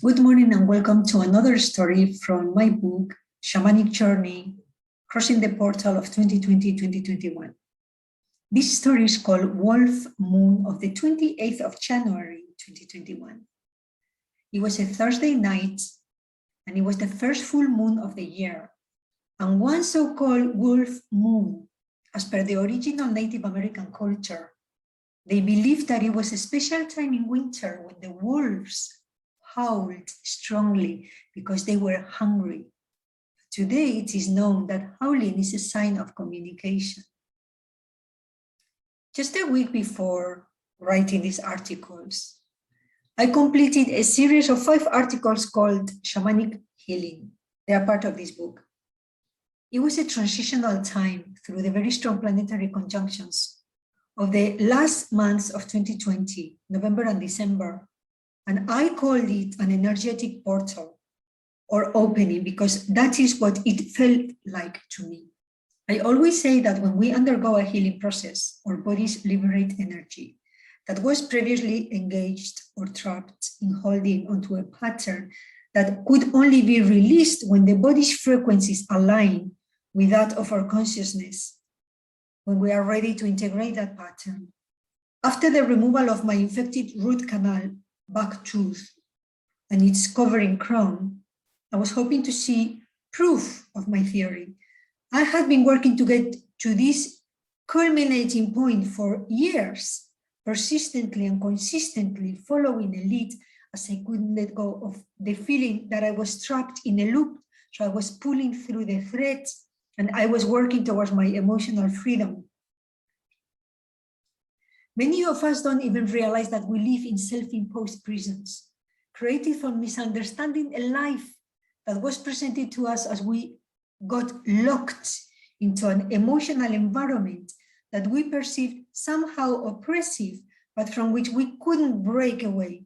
Good morning and welcome to another story from my book, Shamanic Journey, Crossing the Portal of 2020-2021. This story is called Wolf Moon of the 28th of January, 2021. It was a Thursday night and it was the first full moon of the year. And one so-called wolf moon, as per the original Native American culture, they believed that it was a special time in winter when the wolves howled strongly because they were hungry. Today, it is known that howling is a sign of communication. Just a week before writing these articles, I completed a series of 5 articles called Shamanic Healing. They are part of this book. It was a transitional time through the very strong planetary conjunctions of the last months of 2020, November and December. And I called it an energetic portal or opening because that is what it felt like to me. I always say that when we undergo a healing process, our bodies liberate energy that was previously engaged or trapped in holding onto a pattern that could only be released when the body's frequencies align with that of our consciousness, when we are ready to integrate that pattern. After the removal of my infected root canal back tooth and its covering crown, I was hoping to see proof of my theory. I had been working to get to this culminating point for years, persistently and consistently following a lead as I couldn't let go of the feeling that I was trapped in a loop. So I was pulling through the threads and I was working towards my emotional freedom. Many of us don't even realize that we live in self-imposed prisons, created from misunderstanding a life that was presented to us as we got locked into an emotional environment that we perceived somehow oppressive, but from which we couldn't break away.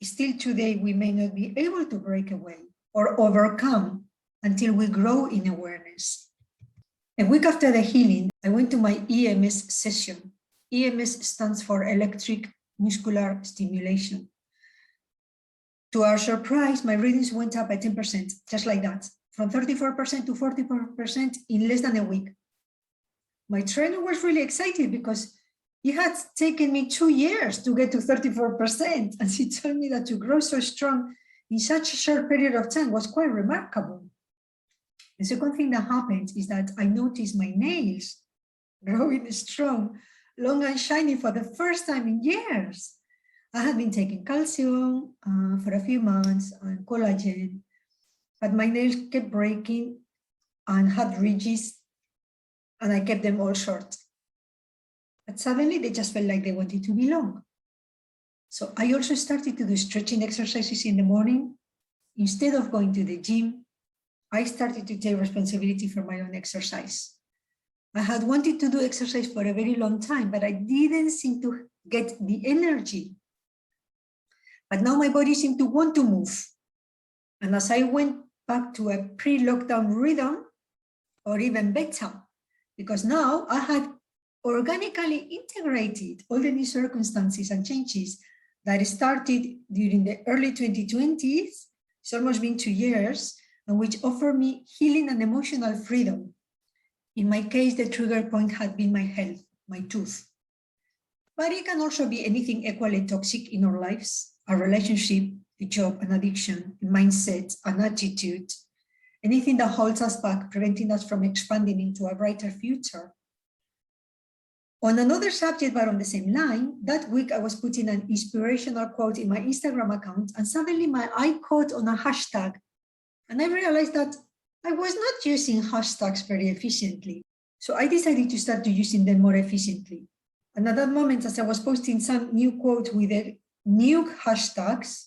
Still today, we may not be able to break away or overcome until we grow in awareness. A week after the healing, I went to my EMS session. EMS stands for electric muscular stimulation. To our surprise, my readings went up by 10%, just like that, from 34% to 44% in less than a week. My trainer was really excited because it had taken me 2 years to get to 34%. And she told me that to grow so strong in such a short period of time was quite remarkable. The second thing that happened is that I noticed my nails growing strong, long and shiny for the first time in years. I had been taking calcium for a few months and collagen, but my nails kept breaking and had ridges, and I kept them all short. But suddenly they just felt like they wanted to be long. So I also started to do stretching exercises in the morning. Instead of going to the gym, I started to take responsibility for my own exercise. I had wanted to do exercise for a very long time, but I didn't seem to get the energy. But now my body seemed to want to move. And as I went back to a pre-lockdown rhythm, or even better, because now I had organically integrated all the new circumstances and changes that started during the early 2020s, it's almost been 2 years, and which offered me healing and emotional freedom. In my case, the trigger point had been my health, my tooth. But it can also be anything equally toxic in our lives, a relationship, a job, an addiction, a mindset, an attitude, anything that holds us back, preventing us from expanding into a brighter future. On another subject, but on the same line, that week I was putting an inspirational quote in my Instagram account, and suddenly my eye caught on a hashtag. And I realized that I was not using hashtags very efficiently. So I decided to start using them more efficiently. And at that moment, as I was posting some new quote with the new hashtags,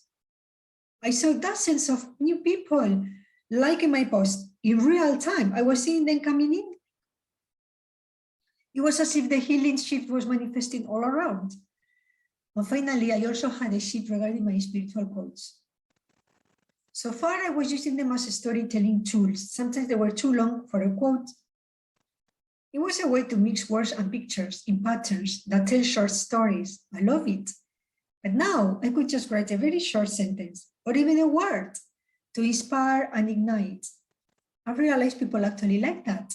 I saw dozens of new people liking my post in real time. I was seeing them coming in. It was as if the healing shift was manifesting all around. And finally, I also had a shift regarding my spiritual quotes. So far, I was using them as storytelling tools. Sometimes they were too long for a quote. It was a way to mix words and pictures in patterns that tell short stories. I love it. But now I could just write a very short sentence. or even a word to inspire and ignite. I realized people actually like that.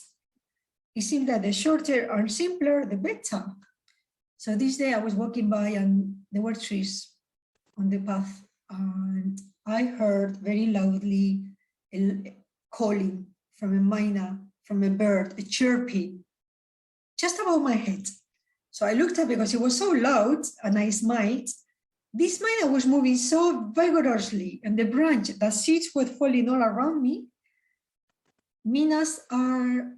It seemed that the shorter and simpler, the better. So this day I was walking by and there were trees on the path, and I heard very loudly a calling from a myna, from a bird, a chirping, just above my head. So I looked up because it was so loud, and I smiled. This myna was moving so vigorously, and the branch that seeds were falling all around me. Mynas are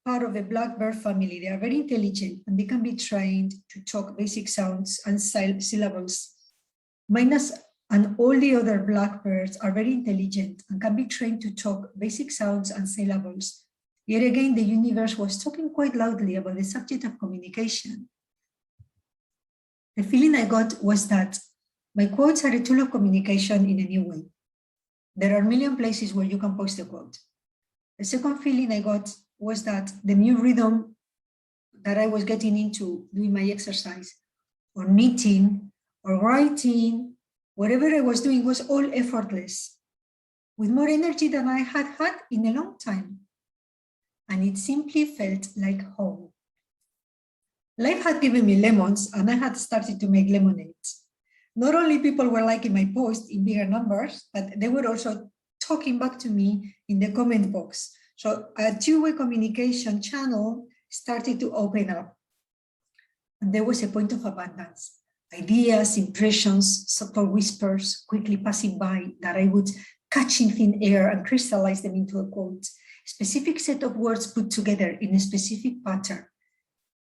part of the blackbird family. They are very intelligent and they can be trained to talk basic sounds and syllables. Mynas and all the other blackbirds are very intelligent and can be trained to talk basic sounds and syllables. Yet again, the universe was talking quite loudly about the subject of communication. The feeling I got was that my quotes are a tool of communication in a new way. There are a million places where you can post a quote. The second feeling I got was that the new rhythm that I was getting into doing my exercise, or knitting, or writing, whatever I was doing was all effortless, with more energy than I had had in a long time. And it simply felt like home. Life had given me lemons, and I had started to make lemonades. Not only people were liking my post in bigger numbers, but they were also talking back to me in the comment box. So a two-way communication channel started to open up. And there was a point of abundance. Ideas, impressions, subtle whispers quickly passing by that I would catch in thin air and crystallize them into a quote. A specific set of words put together in a specific pattern.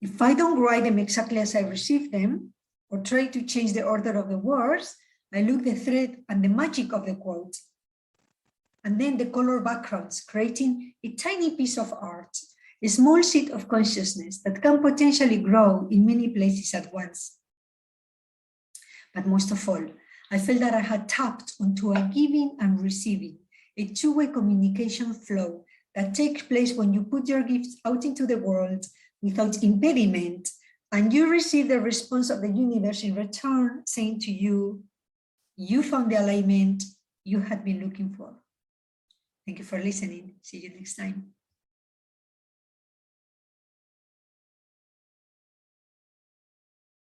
If I don't write them exactly as I receive them, or try to change the order of the words, I look the thread and the magic of the quote. And then the color backgrounds, creating a tiny piece of art, a small seed of consciousness that can potentially grow in many places at once. But most of all, I felt that I had tapped onto a giving and receiving, a two-way communication flow that takes place when you put your gifts out into the world without impediment, and you receive the response of the universe in return, saying to you, you found the alignment you had been looking for. Thank you for listening. See you next time.